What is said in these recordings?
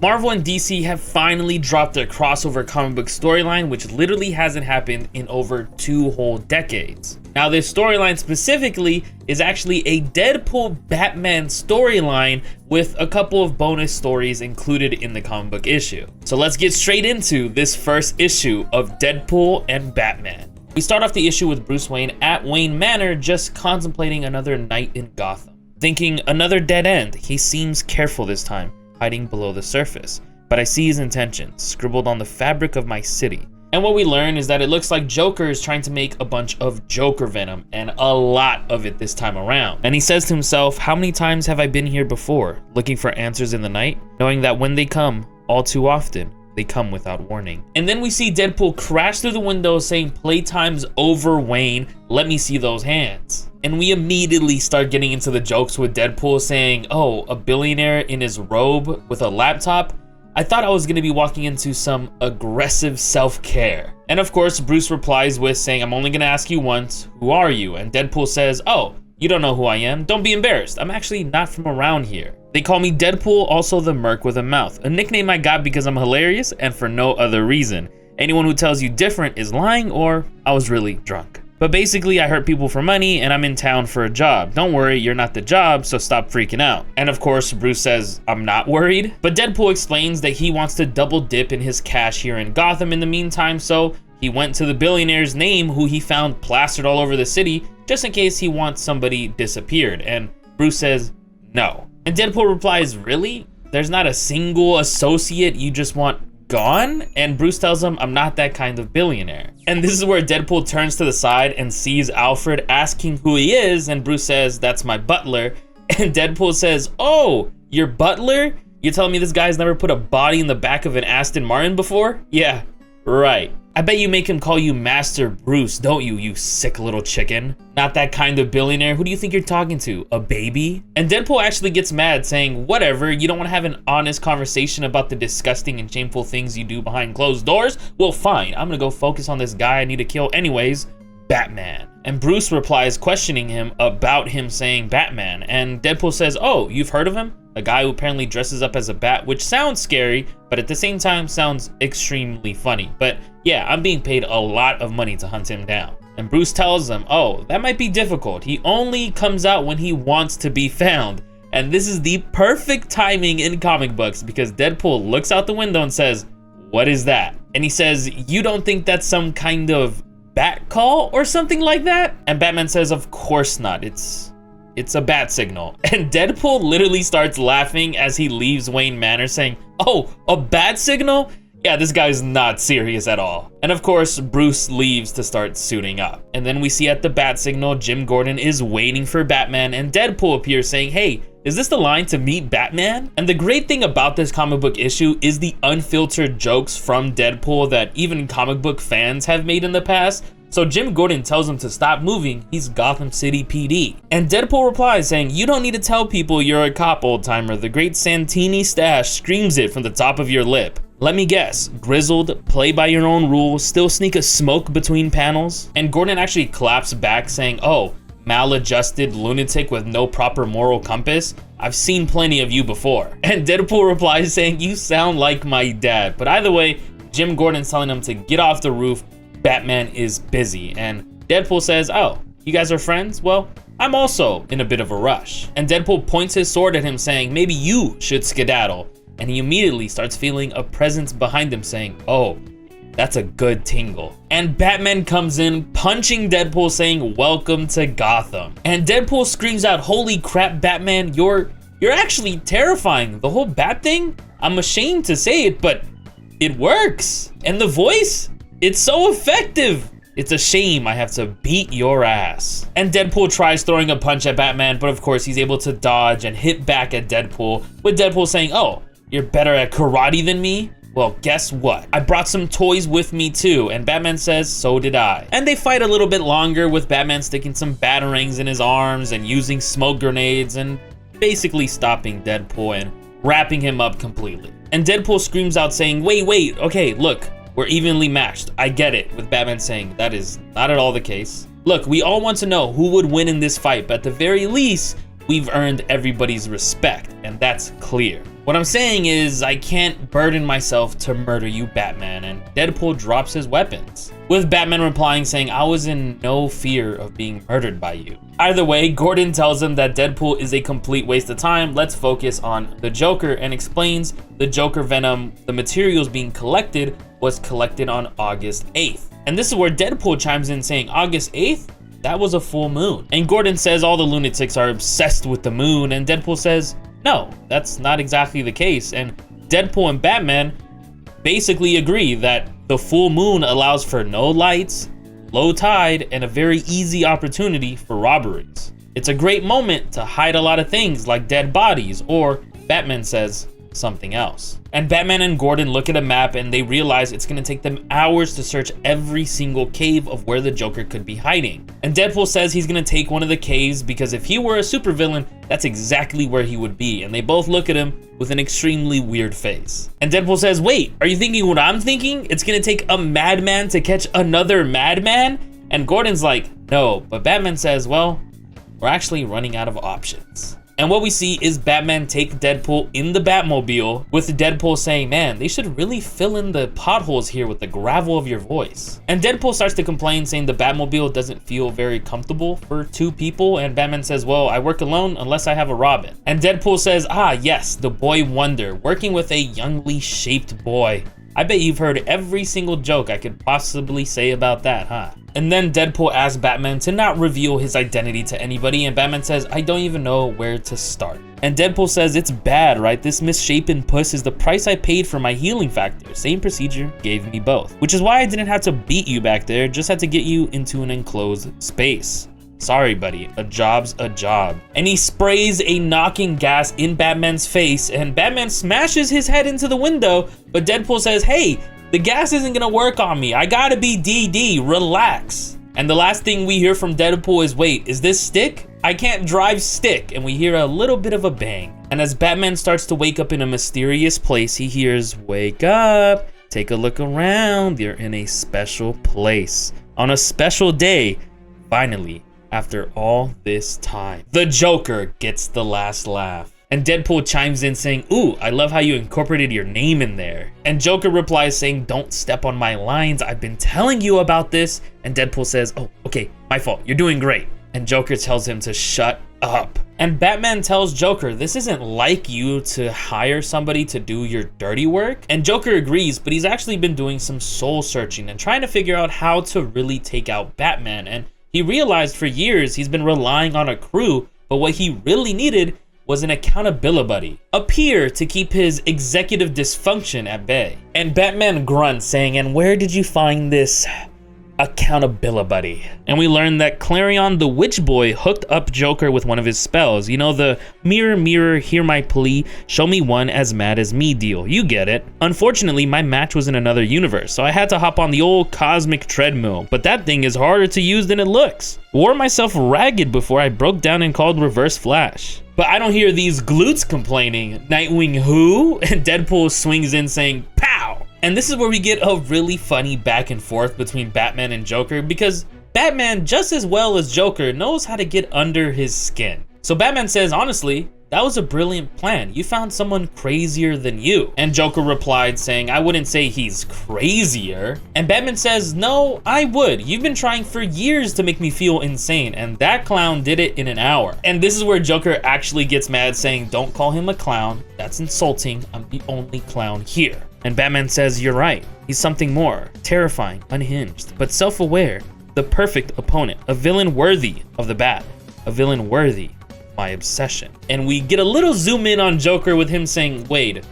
Marvel and DC have finally dropped their crossover comic book storyline, which literally hasn't happened in over 2 whole decades. Now, this storyline specifically is actually a Deadpool Batman storyline with a couple of bonus stories included in the comic book issue. So let's get straight into this first issue of Deadpool and Batman. We start off the issue with Bruce Wayne at Wayne Manor, just contemplating another night in Gotham. Thinking another dead end, he seems careful this time, hiding below the surface. But I see his intentions, scribbled on the fabric of my city. And what we learn is that it looks like Joker is trying to make a bunch of Joker venom, and a lot of it this time around. And he says to himself, how many times have I been here before, looking for answers in the night, knowing that when they come, all too often, they come without warning. And then we see Deadpool crash through the window saying, playtime's over, Wayne, let me see those hands. And we immediately start getting into the jokes with Deadpool saying, oh, a billionaire in his robe with a laptop? I thought I was gonna be walking into some aggressive self-care. And of course, Bruce replies with saying, I'm only gonna ask you once, who are you? And Deadpool says, oh, you don't know who I am? Don't be embarrassed. I'm actually not from around here. They call me Deadpool, also the Merc with a mouth, a nickname I got because I'm hilarious and for no other reason. Anyone who tells you different is lying, or I was really drunk. But basically, I hurt people for money and I'm in town for a job. Don't worry, you're not the job, so stop freaking out. And of course, Bruce says, I'm not worried. But Deadpool explains that he wants to double dip in his cash here in Gotham in the meantime, so he went to the billionaire's name who he found plastered all over the city, just in case he wants somebody disappeared. And Bruce says, no. And Deadpool replies, really? There's not a single associate you just want gone? And Bruce tells him, I'm not that kind of billionaire. And this is where Deadpool turns to the side and sees Alfred asking who he is, and Bruce says, that's my butler. And Deadpool says, oh, your butler? You're telling me this guy's never put a body in the back of an Aston Martin before? Yeah, right. I bet you make him call you Master Bruce, don't you, you sick little chicken? Not that kind of billionaire. Who do you think you're talking to? A baby? And Deadpool actually gets mad, saying, whatever, you don't want to have an honest conversation about the disgusting and shameful things you do behind closed doors? Well, fine, I'm gonna go focus on this guy I need to kill anyways, Batman. And Bruce replies, questioning him about him saying Batman. And Deadpool says, oh, you've heard of him? A guy who apparently dresses up as a bat, which sounds scary, but at the same time sounds extremely funny. But yeah, I'm being paid a lot of money to hunt him down. And Bruce tells him, oh, that might be difficult. He only comes out when he wants to be found. And this is the perfect timing in comic books because Deadpool looks out the window and says, what is that? And he says, you don't think that's some kind of bat call or something like that? And Batman says, of course not. It's a bat signal. And Deadpool literally starts laughing as he leaves Wayne Manor saying, oh, a bat signal? Yeah, this guy's not serious at all. And of course, Bruce leaves to start suiting up. And then we see at the bat signal, Jim Gordon is waiting for Batman and Deadpool appears saying, hey, is this the line to meet Batman? And the great thing about this comic book issue is the unfiltered jokes from Deadpool that even comic book fans have made in the past. So Jim Gordon tells him to stop moving, he's Gotham City PD. And Deadpool replies saying, you don't need to tell people you're a cop, old timer. The great Santini stash screams it from the top of your lip. Let me guess, grizzled, play by your own rules, still sneak a smoke between panels? And Gordon actually claps back saying, oh, maladjusted lunatic with no proper moral compass? I've seen plenty of you before. And Deadpool replies saying, you sound like my dad. But either way, Jim Gordon's telling him to get off the roof. Batman is busy. And Deadpool says, oh, you guys are friends? Well, I'm also in a bit of a rush. And Deadpool points his sword at him saying, maybe you should skedaddle. And he immediately starts feeling a presence behind him saying, oh, that's a good tingle. And Batman comes in, punching Deadpool saying, welcome to Gotham. And Deadpool screams out, holy crap, Batman, you're actually terrifying. The whole bat thing? I'm ashamed to say it, but it works. And the voice? It's so effective. It's a shame I have to beat your ass. And Deadpool tries throwing a punch at Batman, but of course he's able to dodge and hit back at Deadpool, with Deadpool saying, oh, you're better at karate than me? Well, guess what? I brought some toys with me too, and Batman says, so did I. And they fight a little bit longer, with Batman sticking some batarangs in his arms and using smoke grenades and basically stopping Deadpool and wrapping him up completely. And Deadpool screams out saying, wait, okay, look, we're evenly matched. I get it, with Batman saying, that is not at all the case. Look, we all want to know who would win in this fight, but at the very least, we've earned everybody's respect, and that's clear. What I'm saying is I can't burden myself to murder you, Batman, and Deadpool drops his weapons, with Batman replying saying, I was in no fear of being murdered by you. Either way, Gordon tells him that Deadpool is a complete waste of time. Let's focus on the Joker, and explains the Joker venom, the materials being collected, was collected on August 8th. And this is where Deadpool chimes in saying, August 8th? That was a full moon. And Gordon says all the lunatics are obsessed with the moon, and Deadpool says, no, that's not exactly the case. And Deadpool and Batman basically agree that the full moon allows for no lights, low tide, and a very easy opportunity for robberies. It's a great moment to hide a lot of things like dead bodies, or Batman says something else. And Batman and Gordon look at a map and they realize it's gonna take them hours to search every single cave of where the Joker could be hiding. And Deadpool says he's gonna take one of the caves because if he were a supervillain, that's exactly where he would be. And they both look at him with an extremely weird face. And Deadpool says, wait, are you thinking what I'm thinking? It's gonna take a madman to catch another madman? And Gordon's like, no, but Batman says, well, we're actually running out of options. And what we see is Batman take Deadpool in the Batmobile, with Deadpool saying, man, they should really fill in the potholes here with the gravel of your voice. And Deadpool starts to complain, saying the Batmobile doesn't feel very comfortable for two people. And Batman says, well, I work alone unless I have a Robin. And Deadpool says, ah, yes, the boy wonder, working with a youngly shaped boy. I bet you've heard every single joke I could possibly say about that, huh? And then Deadpool asks Batman to not reveal his identity to anybody, and Batman says, I don't even know where to start. And Deadpool says, it's bad, right? This misshapen puss is the price I paid for my healing factor. Same procedure gave me both. Which is why I didn't have to beat you back there, just had to get you into an enclosed space. Sorry, buddy, a job's a job. And he sprays a knocking gas in Batman's face, and Batman smashes his head into the window, but Deadpool says, hey, the gas isn't gonna work on me. I gotta be DD, relax. And the last thing we hear from Deadpool is, wait, is this stick? I can't drive stick. And we hear a little bit of a bang. And as Batman starts to wake up in a mysterious place, he hears, wake up, take a look around. You're in a special place. On a special day, finally. After all this time, the Joker gets the last laugh. And Deadpool chimes in saying, ooh, I love how you incorporated your name in there. And Joker replies saying, don't step on my lines. I've been telling you about this. And Deadpool says, oh, okay, my fault. You're doing great. And Joker tells him to shut up. And Batman tells Joker, this isn't like you to hire somebody to do your dirty work. And Joker agrees, but he's actually been doing some soul searching and trying to figure out how to really take out Batman. And he realized for years he's been relying on a crew, but what he really needed was an accountability buddy, a peer to keep his executive dysfunction at bay. And Batman grunts saying, and where did you find this accountability buddy? And we learned that Clarion the Witch Boy hooked up Joker with one of his spells. You know, the mirror, mirror, hear my plea, show me one as mad as me deal. You get it. Unfortunately, my match was in another universe, so I had to hop on the old cosmic treadmill, but that thing is harder to use than it looks. Wore myself ragged before I broke down and called Reverse Flash. But I don't hear these glutes complaining. Nightwing who? And Deadpool swings in saying, pow! And this is where we get a really funny back and forth between Batman and Joker, because Batman, just as well as Joker, knows how to get under his skin. So Batman says, honestly, that was a brilliant plan. You found someone crazier than you. And Joker replied saying, I wouldn't say he's crazier. And Batman says, no, I would. You've been trying for years to make me feel insane, and that clown did it in an hour. And this is where Joker actually gets mad, saying, don't call him a clown. That's insulting. I'm the only clown here. And Batman says, you're right. He's something more. Terrifying, unhinged, but self-aware. The perfect opponent. A villain worthy of the bat. A villain worthy my obsession. And we get a little zoom in on Joker with him saying, Wade,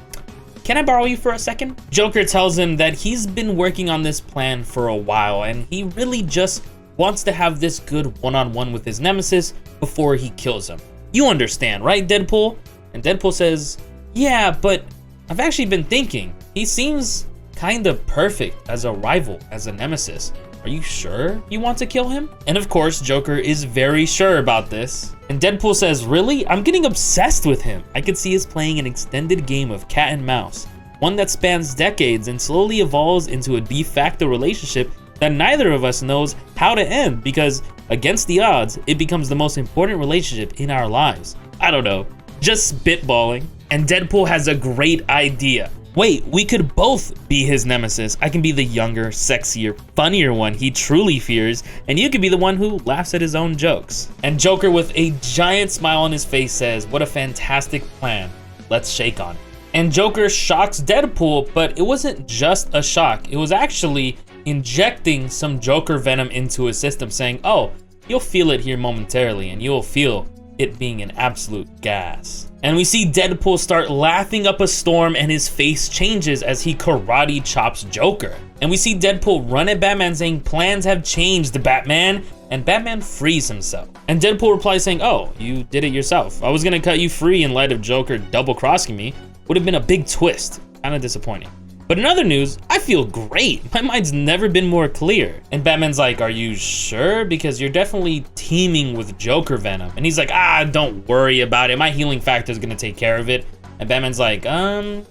can I borrow you for a second? Joker tells him that he's been working on this plan for a while, and he really just wants to have this good one-on-one with his nemesis before he kills him. You understand, right, Deadpool? And Deadpool says, yeah, but I've actually been thinking. He seems kind of perfect as a rival, as a nemesis. Are you sure you want to kill him? And of course, Joker is very sure about this. And Deadpool says, really? I'm getting obsessed with him. I could see us playing an extended game of cat and mouse, one that spans decades and slowly evolves into a de facto relationship that neither of us knows how to end, because against the odds, it becomes the most important relationship in our lives. I don't know. just spitballing. And Deadpool has a great idea. Wait, we could both be his nemesis. I can be the younger, sexier, funnier one he truly fears, and you could be the one who laughs at his own jokes. And Joker, with a giant smile on his face, says, "What a fantastic plan. Let's shake on it." And Joker shocks Deadpool, but it wasn't just a shock. It was actually injecting some Joker venom into his system, saying, "Oh, you'll feel it here momentarily, and you'll feel it being an absolute gas." And we see Deadpool start laughing up a storm, and his face changes as he karate chops Joker. And we see Deadpool run at Batman saying, "Plans have changed, Batman." And Batman frees himself. And Deadpool replies saying, "Oh, you did it yourself. I was gonna cut you free in light of Joker double crossing me. Would have been a big twist. Kinda disappointing. But in other news, I feel great. My mind's never been more clear." And Batman's like, "Are you sure? Because you're definitely teeming with Joker venom." And he's like, "Don't worry about it. My healing factor is gonna take care of it." And Batman's like, "You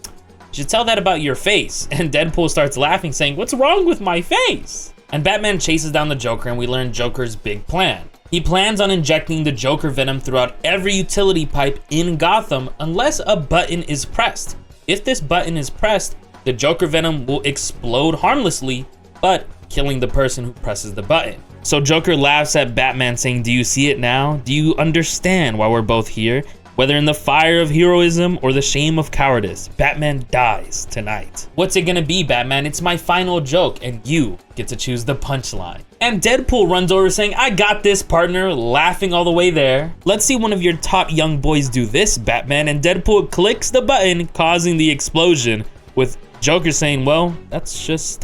should tell that about your face." And Deadpool starts laughing saying, "What's wrong with my face?" And Batman chases down the Joker, and we learn Joker's big plan. He plans on injecting the Joker venom throughout every utility pipe in Gotham unless a button is pressed. If this button is pressed, the Joker venom will explode harmlessly, but killing the person who presses the button. So Joker laughs at Batman saying, "Do you see it now? Do you understand why we're both here? Whether in the fire of heroism or the shame of cowardice, Batman dies tonight." "What's it gonna be, Batman? It's my final joke, and you get to choose the punchline." And Deadpool runs over saying, "I got this, partner," laughing all the way there. "Let's see one of your top young boys do this, Batman." And Deadpool clicks the button, causing the explosion, with Joker saying, "Well, that's just,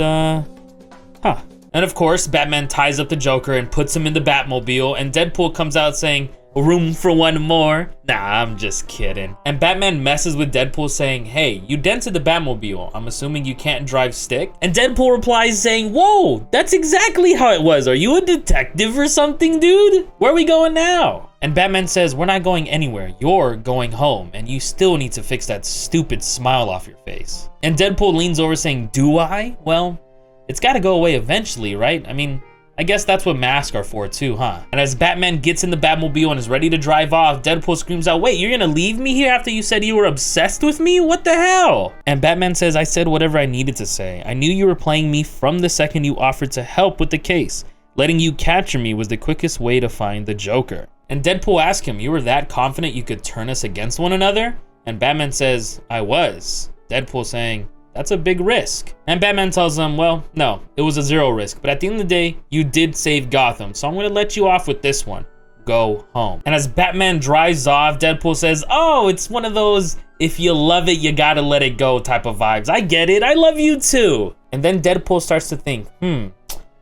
And of course, Batman ties up the Joker and puts him in the Batmobile, and Deadpool comes out saying, "Room for one more?" "Nah, I'm just kidding." And Batman messes with Deadpool saying, "Hey, you dented the Batmobile. I'm assuming you can't drive stick?" And Deadpool replies saying, "Whoa, that's exactly how it was. Are you a detective or something, dude? Where are we going now?" And Batman says, "We're not going anywhere. You're going home, and you still need to fix that stupid smile off your face." And Deadpool leans over saying, "Do I? Well, it's gotta go away eventually, right? I mean, I guess that's what masks are for too, huh?" And as Batman gets in the Batmobile and is ready to drive off, Deadpool screams out, "Wait, you're gonna leave me here after you said you were obsessed with me? What the hell?" And Batman says, "I said whatever I needed to say. I knew you were playing me from the second you offered to help with the case. Letting you capture me was the quickest way to find the Joker." And Deadpool asks him, "You were that confident you could turn us against one another?" And Batman says, "I was." Deadpool saying, "That's a big risk." And Batman tells him, "Well, no, it was a zero risk, but at the end of the day, you did save Gotham, so I'm gonna let you off with this one. Go home." And as Batman drives off, Deadpool says, "Oh, it's one of those, if you love it, you gotta let it go type of vibes. I get it, I love you too." And then Deadpool starts to think,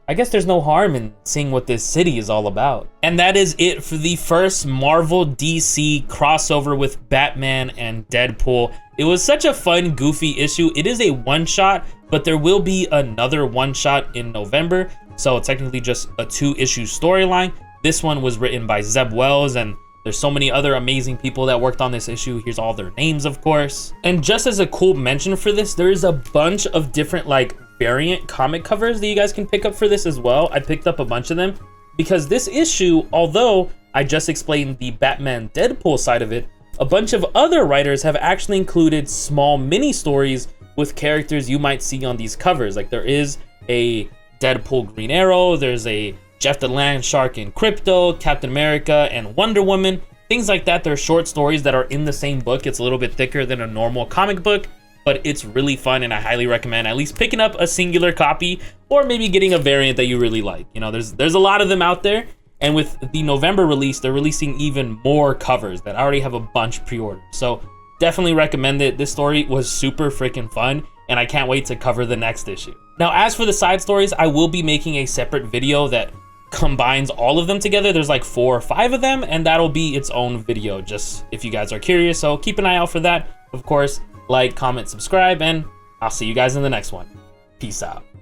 I guess there's no harm in seeing what this city is all about. And that is it for the first Marvel DC crossover with Batman and Deadpool. It was such a fun, goofy issue. It is a one-shot, but there will be another one-shot in November. So it's technically just a 2-issue storyline. This one was written by Zeb Wells, and there's so many other amazing people that worked on this issue. Here's all their names, of course. And just as a cool mention for this, there is a bunch of different variant comic covers that you guys can pick up for this as well. I picked up a bunch of them because this issue, although I just explained the Batman Deadpool side of it, a bunch of other writers have actually included small mini stories with characters you might see on these covers. Like there is a Deadpool Green Arrow, there's a Jeff the Land Shark in Crypto, Captain America, and Wonder Woman. Things like that. They're short stories that are in the same book. It's a little bit thicker than a normal comic book, but it's really fun, and I highly recommend at least picking up a singular copy or maybe getting a variant that you really like. You know, there's a lot of them out there, and with the November release, they're releasing even more covers that I already have a bunch pre-ordered. So definitely recommend it. This story was super freaking fun, and I can't wait to cover the next issue. Now, as for the side stories, I will be making a separate video that combines all of them together. There's like 4 or 5 of them, and that'll be its own video, just if you guys are curious. So keep an eye out for that. Of course, like, comment, subscribe, and I'll see you guys in the next one. Peace out.